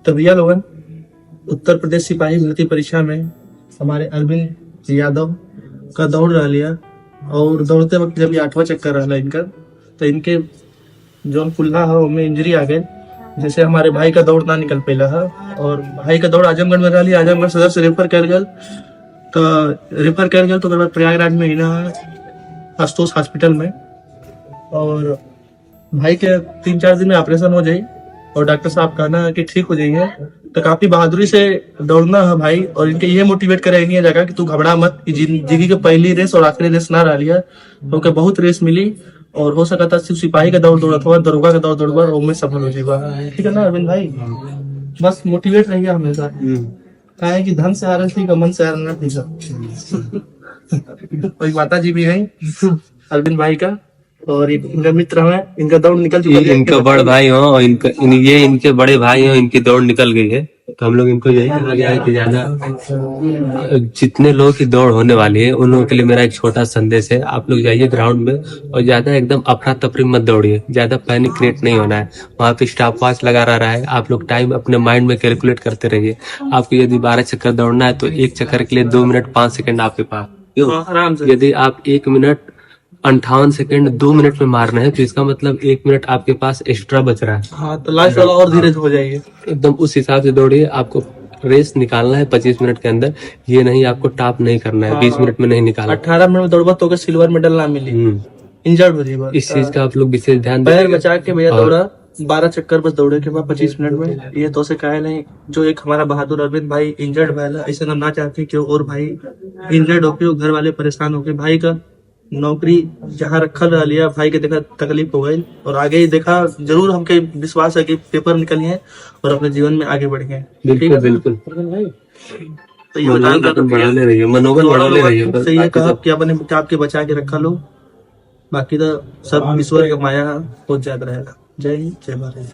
तो भैया लोगन, उत्तर प्रदेश सिपाही भर्ती परीक्षा में हमारे अरविंद यादव का दौड़ रहा लिया और दौड़ते वक्त जब ये 8वां चक्कर रहा इनका, तो इनके जो कुल्ला है उनमें इंजरी आ गई। जैसे हमारे भाई का दौड़ ना निकल पेला है और भाई का दौड़ आजमगढ़ में रहा लिया, आजमगढ़ सदर से रेफर कर गल तो प्रयागराज में ही ना आशुतोष हॉस्पिटल में, और भाई के 3-4 दिन में ऑपरेशन हो जाये और डॉक्टर साहब कहना है कि ठीक हो जाइए। तो काफी बहादुरी से दौड़ना है भाई, और इनके ये मोटिवेट करे नहीं जगह कि तू घबरा मत, कि जिंदगी के पहली रेस और आखिरी रेस ना रह लिया, तो बहुत रेस मिली और हो सका था सिर्फ सिपाही का दौड़ दौड़त हुआ, दरोगा का दौड़ दौड़वा और में सफल हो जाएगा। ठीक है ना अरविंद भाई, बस मोटिवेट रहिए हमेशा, कहा है कि धन से हारना ठीक है, मन से हारना ठीक है। कोई माता जी भी है अरविंद भाई का, और इनका मित्र है, इनका दौड़ निकल चुका है, इनका बड़ भाई हो और ये इनके बड़े भाई हो, इनकी दौड़ निकल गई है। तो हम लोग इनको यही कहा गया है कि ज्यादा जितने लोगों की दौड़ होने वाली है उन लोगों के लिए मेरा एक छोटा संदेश है, आप लोग जाइए ग्राउंड में और ज्यादा एकदम अफरा तफरी मत दौड़िए, ज्यादा पैनिक क्रिएट नहीं होना है। वहाँ पे स्टॉप वॉच लगा रहा है, आप लोग टाइम अपने माइंड में कैलकुलेट करते रहिए। आपको यदि 12 चक्कर दौड़ना है तो एक चक्कर के लिए 2 मिनट 5 सेकंड आपके पास। आराम से यदि आप 1 मिनट 58 सेकंड 2 मिनट में मारना है तो इसका मतलब 1 मिनट आपके पास एक्स्ट्रा बच रहा है। हाँ, तो लास्ट वाला और धीरे हो जाएगी। एकदम उस हिसाब से दौड़िए। आपको रेस निकालना है 25 मिनट के अंदर, ये नहीं आपको टॉप नहीं करना है। 20 मिनट में नहीं निकालना। 18 मिनट में दौड़बा तो सिल्वर मेडल ना मिली, इंजर्ड हो जाएगा। इस चीज का आप लोग विशेष ध्यान पैर बचा के भैया दौड़ा, 12 चक्कर बस दौड़े के बाद 25 मिनट में। ये तो से कहे नहीं, जो एक हमारा बहादुर अरविंद भाई इंजर्ड भैया, ऐसे हम ना चाहते कि और भाई इंजर्ड होके घर वाले परेशान होके, भाई का नौकरी जहाँ रखल रह लिया, भाई के देखा तकलीफ हो गई और आगे ही देखा जरूर हमके विश्वास है कि पेपर निकलिए और अपने जीवन में आगे बढ़ गए। बिल्कुल बिल्कुल। तो ये बढ़ाने रहिए, मनोबल बढ़ाने रहिए। तो ये कहा कि अपने आपके बचा के रखा लो, बाकी तो सब ईश्वर का माया बहुत ज्यादा रहेगा। जय हिंद, जय भारत।